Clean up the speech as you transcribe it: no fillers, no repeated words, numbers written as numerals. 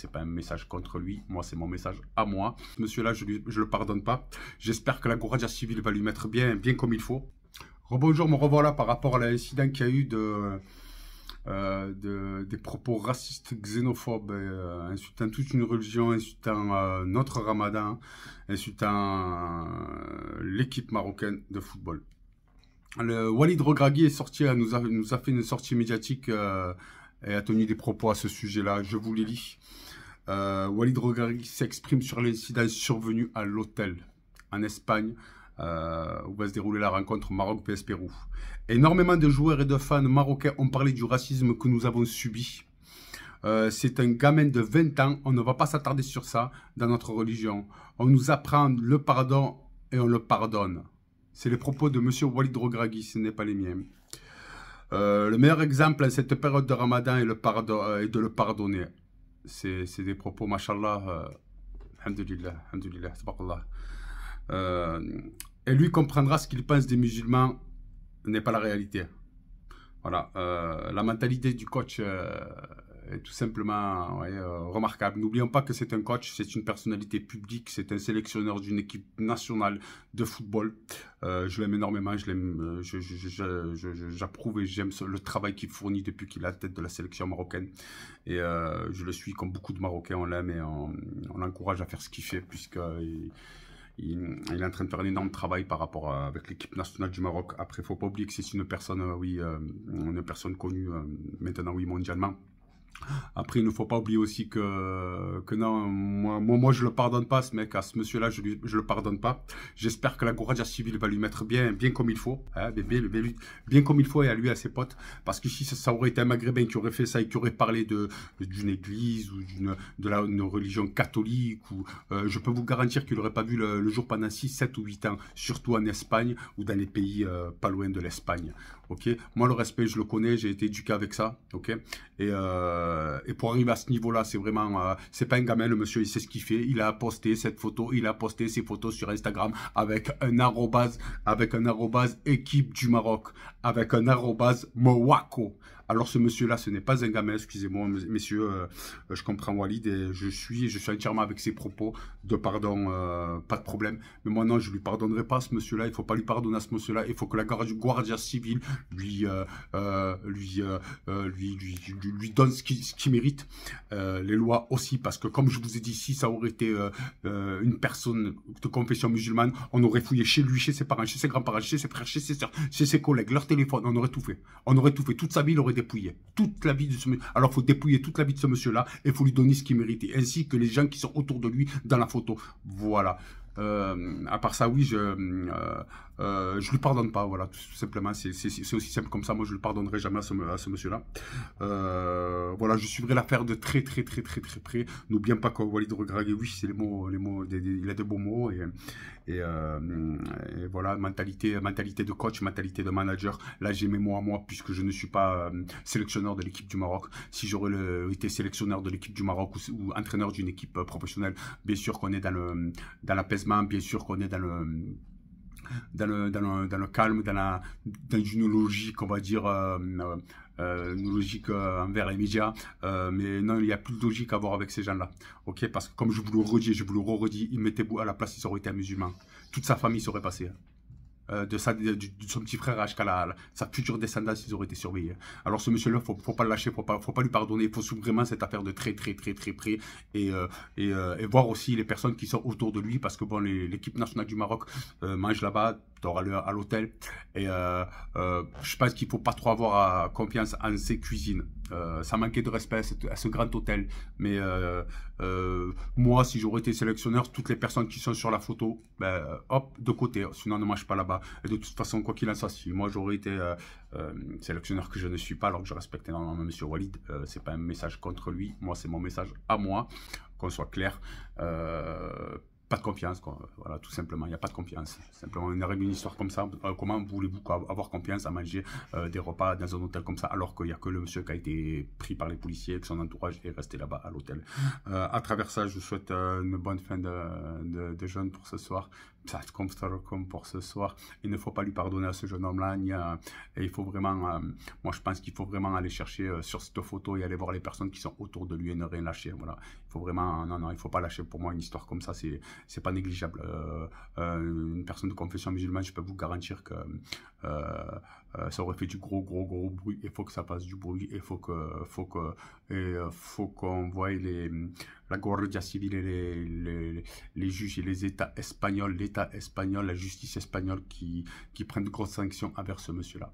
c'est pas un message contre lui, moi c'est mon message à moi. Ce monsieur-là, je le pardonne pas. J'espère que la Guardia Civile va lui mettre bien comme il faut. Rebonjour, me revoilà par rapport à l'incident qu'il y a eu des propos racistes, xénophobes, insultant toute une religion, insultant notre ramadan, insultant l'équipe marocaine de football. Le Walid Regragui est sorti, nous a fait une sortie médiatique et a tenu des propos à ce sujet-là. Je vous les lis. Walid Regragui s'exprime sur l'incident survenu à l'hôtel en Espagne, où va se dérouler la rencontre Maroc-PS Pérou. Énormément de joueurs et de fans marocains ont parlé du racisme que nous avons subi. C'est un gamin de 20 ans, on ne va pas s'attarder sur ça dans notre religion. On nous apprend le pardon et on le pardonne. C'est les propos de M. Walid Regragui, ce n'est pas les miens. Le meilleur exemple à cette période de Ramadan est, de le pardonner. C'est des propos, mashallah, alhamdulillah, alhamdulillah, tabarakallah. Et lui comprendra ce qu'il pense des musulmans n'est pas la réalité. Voilà, la mentalité du coach est tout simplement remarquable. N'oublions pas que c'est un coach, c'est une personnalité publique, c'est un sélectionneur d'une équipe nationale de football. Je l'aime énormément, j'approuve et j'aime le travail qu'il fournit depuis qu'il est à la tête de la sélection marocaine. Et je le suis comme beaucoup de Marocains, on l'aime et on l'encourage à faire ce qu'il fait puisque... Il est en train de faire un énorme travail par rapport avec l'équipe nationale du Maroc. Après, il ne faut pas oublier que c'est une personne, une personne connue maintenant, oui, mondialement. Après, il ne faut pas oublier aussi que non, moi je le pardonne pas, ce mec, à ce monsieur-là, je le pardonne pas. J'espère que la Guardia Civile va lui mettre bien comme il faut, hein, bien comme il faut et à lui, à ses potes. Parce que si ça aurait été un Maghrébin qui aurait fait ça et qui aurait parlé d'une église ou d'une religion catholique, je peux vous garantir qu'il n'aurait pas vu le jour pendant 6, 7 ou 8 ans, surtout en Espagne ou dans les pays pas loin de l'Espagne. Ok, moi le respect, je le connais, j'ai été éduqué avec ça, ok. Et pour arriver à ce niveau-là, c'est vraiment, c'est pas un gamin, le monsieur, il sait ce qu'il fait. Il a posté cette photo, il a posté ses photos sur Instagram avec un arrobase équipe du Maroc, avec un arrobase Mowako. Alors ce monsieur-là, ce n'est pas un gamin, excusez-moi, messieurs, je comprends Walid et je suis entièrement avec ses propos de pardon, pas de problème. Mais moi non, je lui pardonnerai pas à ce monsieur-là. Il faut pas lui pardonner à ce monsieur-là. Il faut que la Guardia Civile lui donne ce qu'il mérite. Les lois aussi, parce que comme je vous ai dit, si ça aurait été une personne de confession musulmane, on aurait fouillé chez lui, chez ses parents, chez ses grands-parents, chez ses frères, chez ses soeurs, chez ses collègues, leur téléphone, on aurait tout fait. On aurait tout fait. Toute sa vie, il aurait dépouillé. Toute la vie de ce monsieur. Alors, il faut dépouiller toute la vie de ce monsieur-là et il faut lui donner ce qu'il mérite. Ainsi que les gens qui sont autour de lui dans la photo. Voilà. À part ça, oui, je lui pardonne pas, voilà, tout simplement, c'est aussi simple comme ça. Moi, je le pardonnerai jamais à ce monsieur-là. Voilà, je suivrai l'affaire de très près. N'oublions pas que Walid Regragui, oui, c'est les mots, il a de beaux mots et voilà, mentalité de coach, mentalité de manager. Là, j'ai mes mots à moi puisque je ne suis pas sélectionneur de l'équipe du Maroc. Si j'aurais été sélectionneur de l'équipe du Maroc ou entraîneur d'une équipe professionnelle, bien sûr qu'on est dans l'apaisement, bien sûr qu'on est dans le calme, dans une logique, on va dire, une logique envers les médias, mais non, il n'y a plus de logique à avoir avec ces gens-là, ok, parce que comme je vous le redis, je vous le redis, il mettait à la place, il aurait été un musulman, toute sa famille serait passée. De son petit frère jusqu'à sa future descendance, ils auraient été surveillés. Alors ce monsieur-là, faut pas le lâcher, faut pas lui pardonner. Il faut suivre vraiment cette affaire de très près et voir aussi les personnes qui sont autour de lui, parce que bon, l'équipe nationale du Maroc mange là-bas, dort à l'hôtel, et je pense qu'il faut pas trop avoir confiance en ses cuisines. Ça manquait de respect à ce grand hôtel, mais moi, si j'aurais été sélectionneur, toutes les personnes qui sont sur la photo, ben, hop, de côté, sinon ne mange pas là-bas. Et de toute façon, quoi qu'il en soit, si moi j'aurais été sélectionneur, que je ne suis pas, alors que je respecte énormément M. Walid, c'est pas un message contre lui, moi c'est mon message à moi, qu'on soit clair. Pas de confiance, quoi. Voilà, tout simplement, il n'y a pas de confiance. Simplement, une histoire comme ça, comment voulez-vous avoir confiance à manger des repas dans un hôtel comme ça, alors qu'il n'y a que le monsieur qui a été pris par les policiers, que son entourage est resté là-bas à l'hôtel. À travers ça, je vous souhaite une bonne fin de jeûne pour ce soir. ça comme pour ce soir. Il ne faut pas lui pardonner à ce jeune homme-là. Et il faut vraiment, moi je pense qu'il faut vraiment aller chercher sur cette photo et aller voir les personnes qui sont autour de lui et ne rien lâcher. Voilà. Il faut vraiment, non, non, il faut pas lâcher. Pour moi, une histoire comme ça, c'est pas négligeable. Une personne de confession musulmane, je peux vous garantir que ça aurait fait du gros bruit. Il faut que ça fasse du bruit. Il faut qu'on voie la Guardia Civile et les juges et les États espagnols, l'État espagnol, la justice espagnole qui prennent de grosses sanctions envers ce monsieur-là.